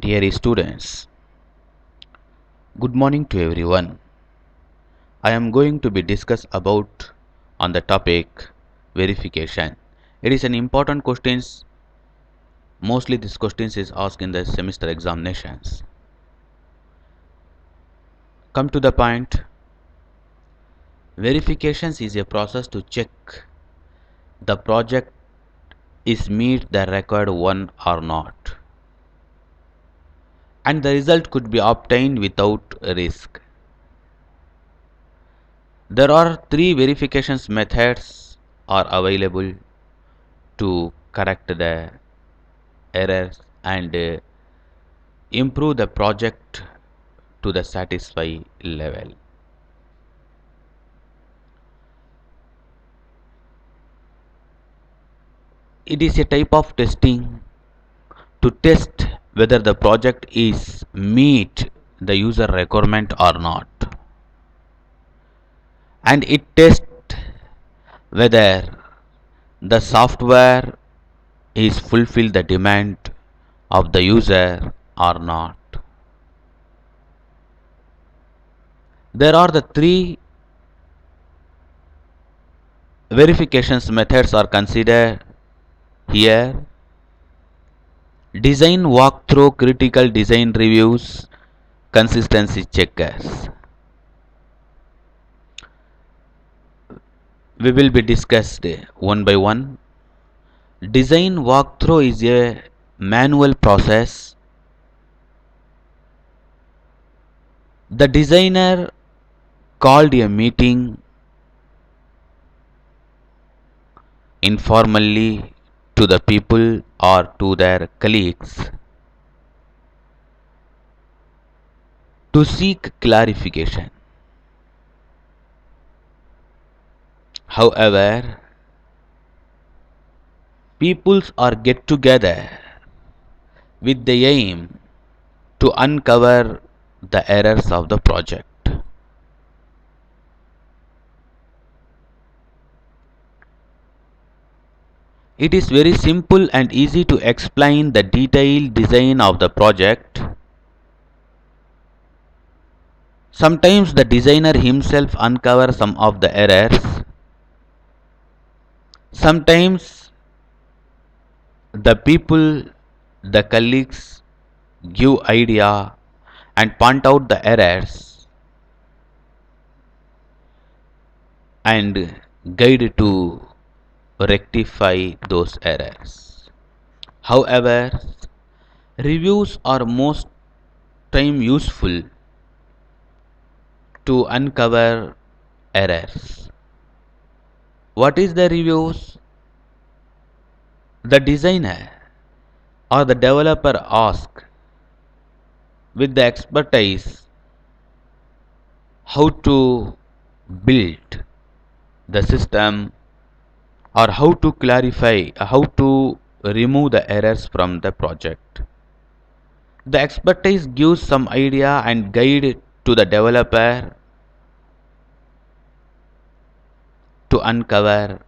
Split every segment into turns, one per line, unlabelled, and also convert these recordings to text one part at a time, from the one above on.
Dear students, good morning to everyone. I am going to be discuss about on the topic verification. It is an important question. Mostly this question is asked in the semester examinations. Come to the point. Verifications is a process to check the project is meet the required one or not, and the result could be obtained without risk. There are three verifications methods are available to correct the errors and improve the project to the satisfy level. It is a type of testing to test whether the project is meet the user requirement or not, and it tests whether the software is fulfill the demand of the user or not. There are the three verifications methods are considered here: design walkthrough, critical design reviews, consistency checkers. We will be discussed one by one. Design walkthrough is a manual process. The designer called a meeting informally to the people or to their colleagues to seek clarification. However, peoples are get together with the aim to uncover the errors of the project. It is very simple and easy to explain the detailed design of the project. Sometimes the designer himself uncovers some of the errors. Sometimes the people, the colleagues give idea and point out the errors and guide to rectify those errors. However, reviews are most time useful to uncover errors. What is the reviews? The designer or the developer ask with the expertise how to build the system or how to clarify, how to remove the errors from the project. The expertise gives some idea and guide to the developer to uncover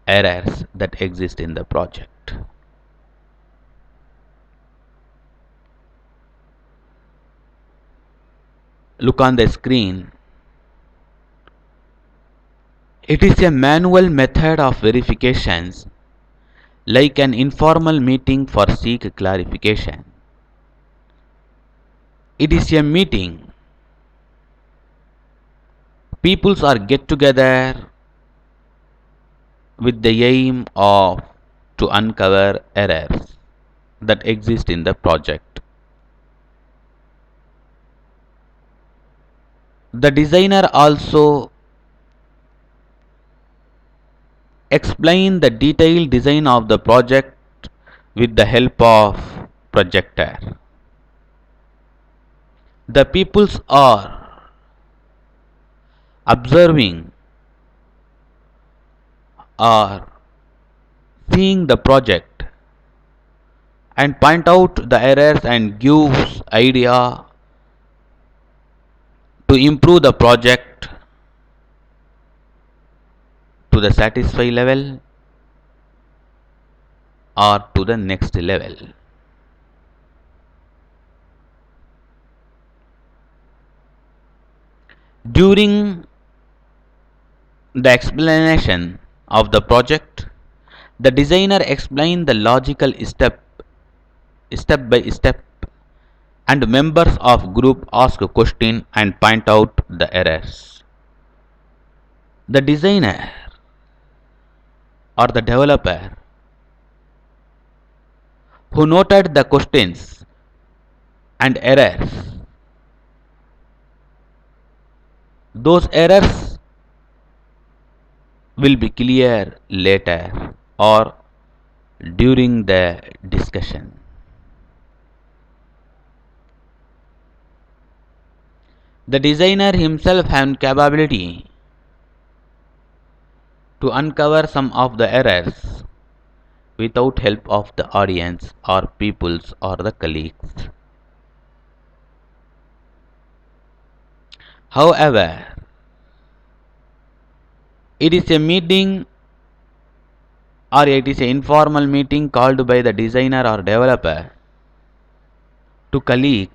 errors that exist in the project. Look on the screen. It is a manual method of verifications like an informal meeting for seek clarification. It is a meeting. Peoples are get together with the aim of to uncover errors that exist in the project. The designer also explain the detailed design of the project with the help of projector. The peoples are observing or seeing the project and point out the errors and gives idea to improve the project to the satisfy level or to the next level. During the explanation of the project, the designer explained the logical step by step, and members of group ask a question and point out the errors. The designer or the developer who noted the questions and errors, those errors will be clear later or during the discussion. The designer himself has capability to uncover some of the errors without help of the audience or peoples or the colleagues. However, it is a meeting or it is an informal meeting called by the designer or developer to colleague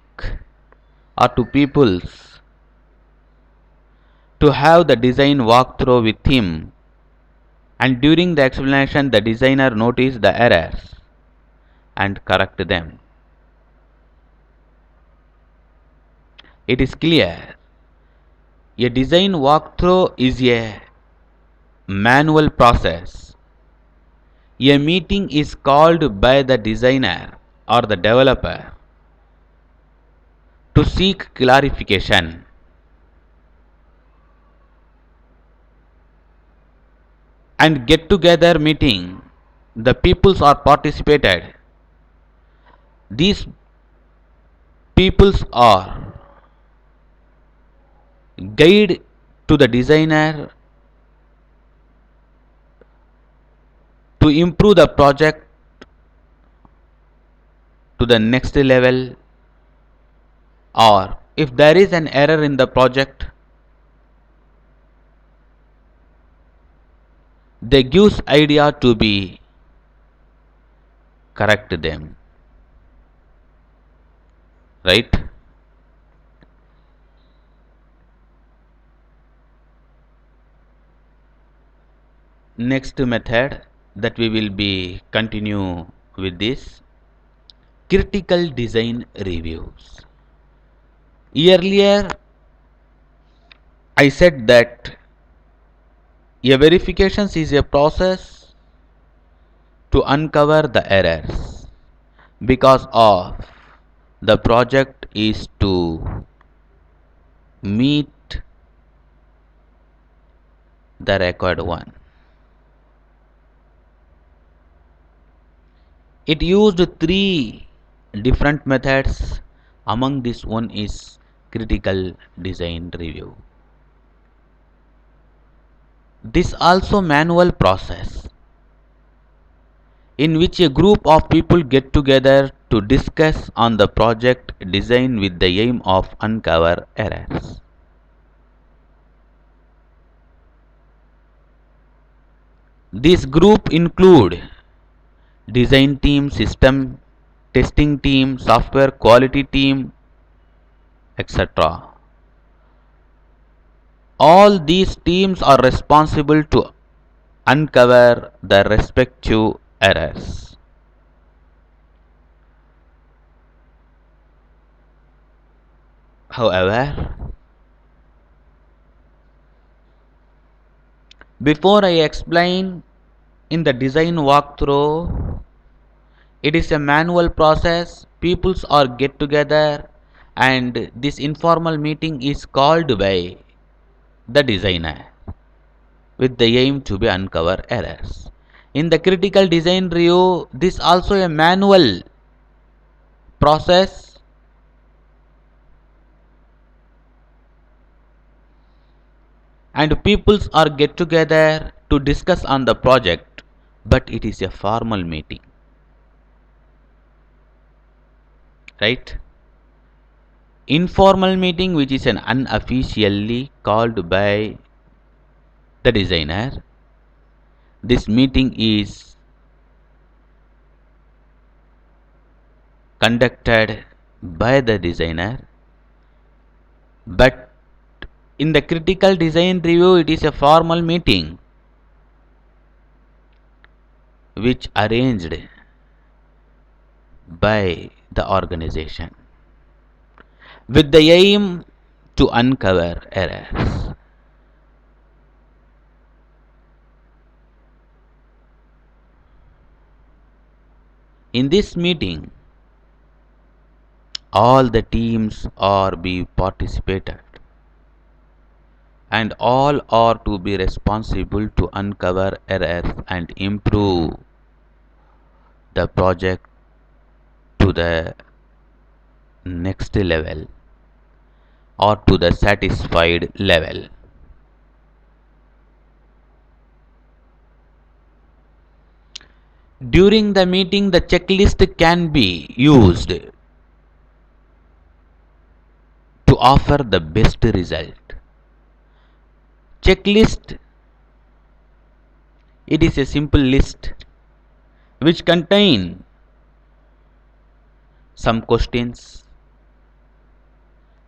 or to peoples to have the design walkthrough with him, and during the explanation the designer notice the errors and correct them. It is clear a design walkthrough is a manual process. A meeting is called by the designer or the developer to seek clarification. And get together meeting, the peoples are participated. These peoples are guide to the designer to improve the project to the next level, or if there is an error in the project, they gives idea to be correct them, right? Next method that we will be continue with this critical design reviews. Earlier I said that a verification is a process to uncover the errors because of the project is to meet the required one. It used three different methods. Among this one is critical design review. This also manual process in which a group of people get together to discuss on the project design with the aim of uncover errors. This group include design team, system testing team, software quality team, etc. All these teams are responsible to uncover the respective errors. However, before I explain in the design walkthrough, it is a manual process. Peoples are get together and this informal meeting is called by the designer with the aim to be uncover errors. In the critical design review, this also a manual process and peoples are get together to discuss on the project, but it is a formal meeting, right? Informal meeting which is an unofficially called by the designer. This meeting is conducted by the designer, but In the critical design review, it is a formal meeting which arranged by the organization with the aim to uncover errors. In this meeting, all the teams are be participated and all are to be responsible to uncover errors and improve the project to the next level or to the satisfied level. During the meeting, the checklist can be used to offer the best result. Checklist, it is a simple list which contain some questions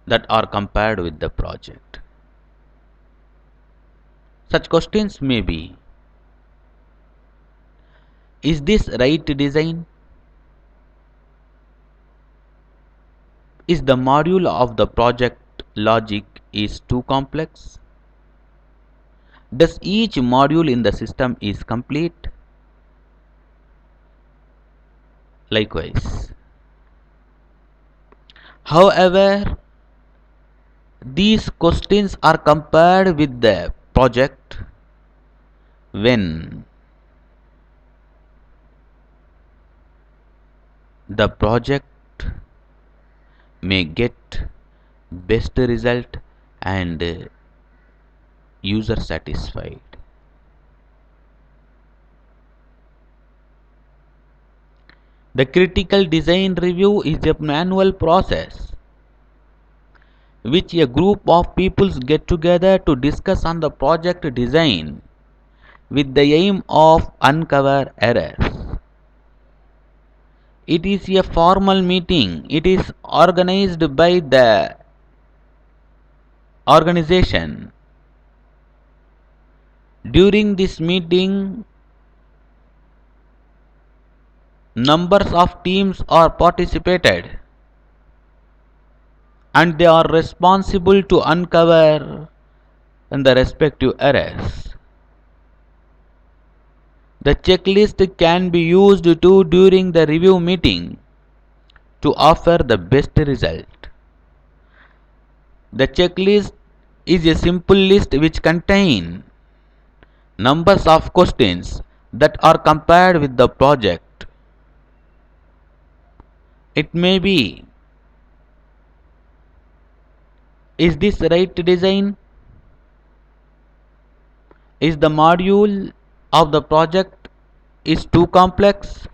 that are compared with the project. Such questions may be: is this right design? Is the module of the project logic is too complex? Does each module in the system is complete? Likewise. However, these questions are compared with the project when the project may get best result and user satisfied. The critical design review is a manual process which a group of people get together to discuss on the project design with the aim of uncover errors. It is a formal meeting. It is organized by the organization. During this meeting, numbers of teams are participated and they are responsible to uncover the respective errors. The checklist can be used too during the review meeting to offer the best result. The checklist is a simple list which contains numbers of questions that are compared with the project. It may be: is this right design? Is the module of the project is too complex?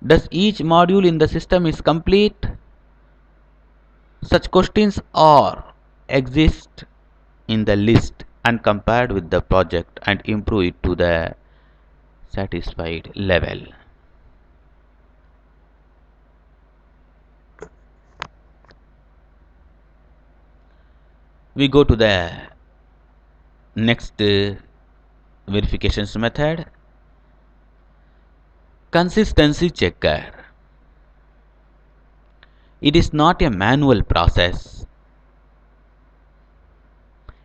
Does each module in the system is complete? Such questions are exist in the list and compared with the project and improve it to the satisfied level. We go to the next verifications method, consistency checker. It is not a manual process.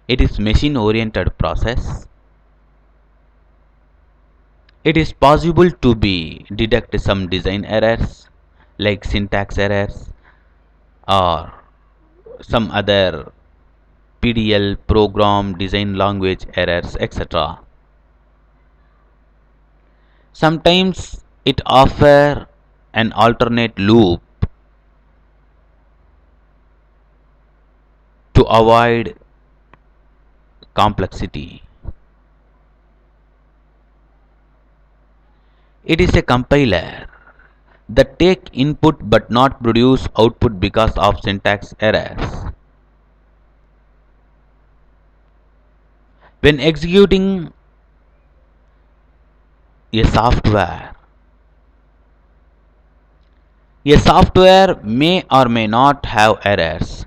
It is machine oriented process. It is possible to be detect some design errors like syntax errors or some other PDL program design language errors, etc. Sometimes it offers an alternate loop to avoid complexity. It is a compiler that take input but not produce output because of syntax errors. When executing a software may or may not have errors.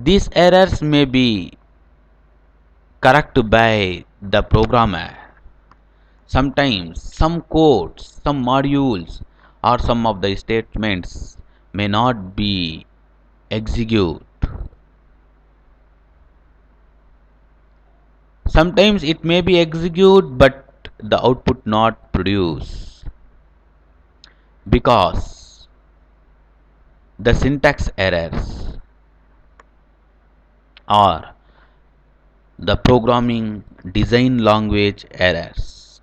These errors may be corrected by the programmer. Sometimes some codes, some modules, or some of the statements may not be executed. Sometimes it may be executed but the output not produce because the syntax errors or the programming design language errors.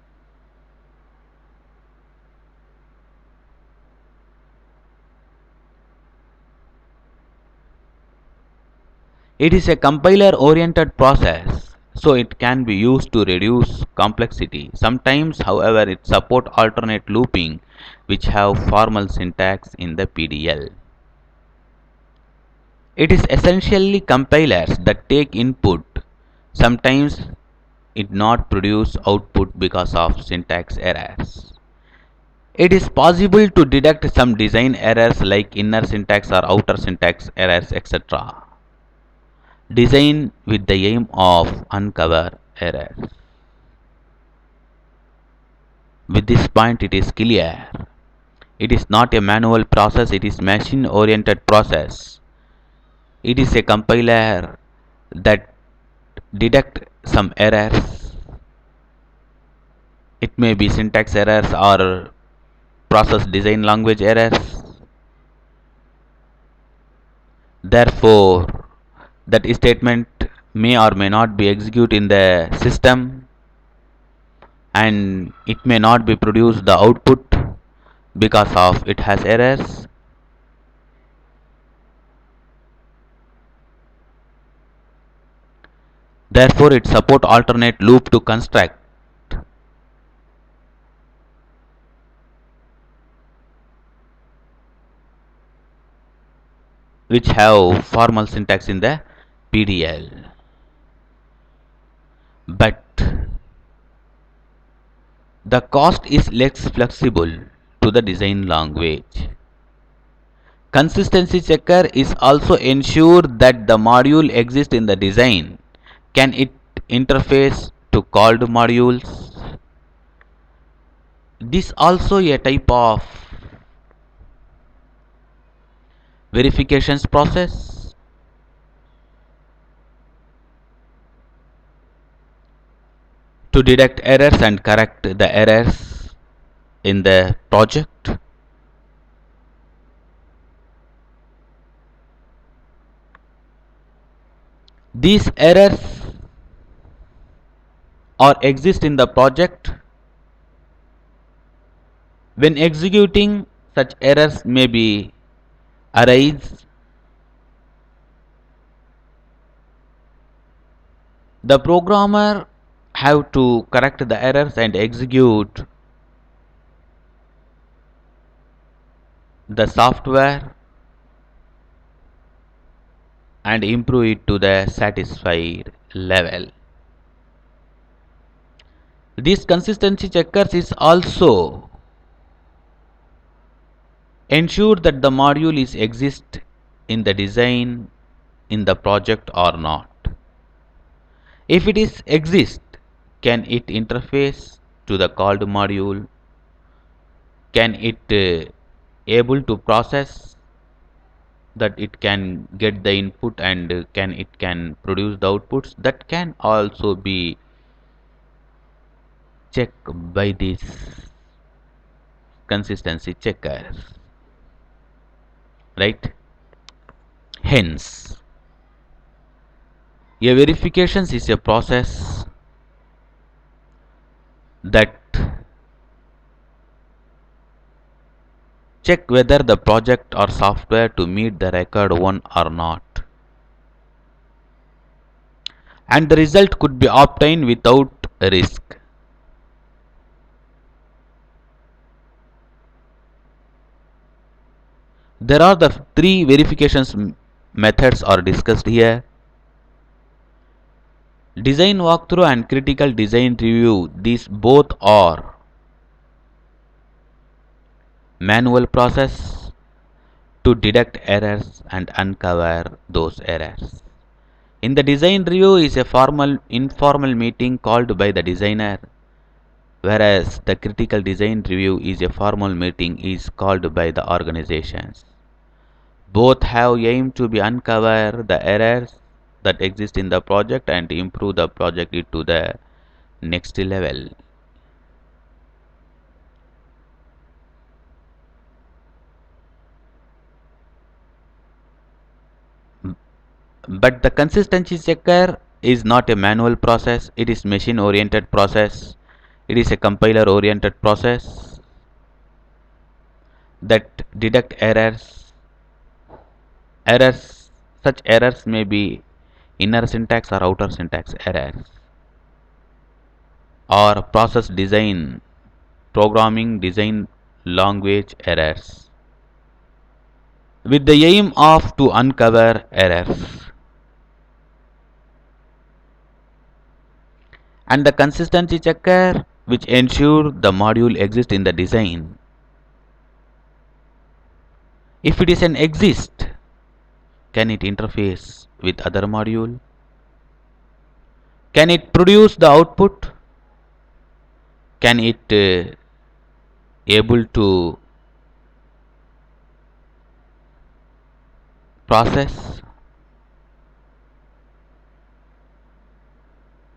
It is a compiler oriented process, so it can be used to reduce complexity. Sometimes, however, it supports alternate looping which have formal syntax in the PDL. It is essentially compilers that take input. Sometimes it not produce output because of syntax errors. It is possible to detect some design errors like inner syntax or outer syntax errors, etc. Design with the aim of uncover errors. With this point it is clear. It is not a manual process, it is machine oriented process. It is a compiler that detect some errors. It may be syntax errors or process design language errors. Therefore, that statement may or may not be executed in the system and it may not be produced the output because of it has errors. Therefore, it support alternate loop to construct which have formal syntax in the PDL. But the cost is less flexible to the design language. Consistency checker is also ensure that the module exists in the design. Can it interface to called modules? This also a type of verifications process. To detect errors and correct the errors in the project. These errors or exist in the project. When executing, such errors may be arise. The programmer have to correct the errors and execute the software and improve it to the satisfied level. This consistency checkers is also ensure that the module is exist in the design in the project or not. If it is exist, can it interface to the called module? Can it able to process that it can get the input and can it can produce the outputs? That can also be checked by this consistency checkers, right? Hence, a verifications is a process that check whether the project or software to meet the required one or not, and the result could be obtained without risk. There are the three verifications methods are discussed here. Design walkthrough and critical design review, these both are manual process to detect errors and uncover those errors. In the design review is a formal informal meeting called by the designer, whereas the critical design review is a formal meeting is called by the organizations. Both have aimed to be uncover the errors that exist in the project and improve the project to the next level. But the consistency checker is not a manual process, it is machine oriented process. It is a compiler oriented process that detect errors. Such errors may be inner syntax or outer syntax errors, or process design, programming design language errors, with the aim of to uncover errors. And the consistency checker which ensure the module exists in the design. If it is an exist, can it interface with other module? Can it produce the output? Can it able to process?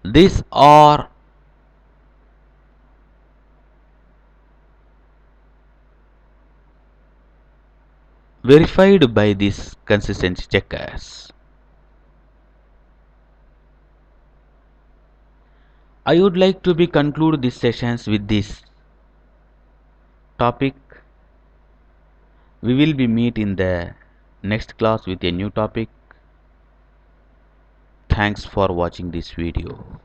These are verified by these consistency checkers. I would like to be conclude these sessions with this topic. We will be meet in the next class with a new topic. Thanks for watching this video.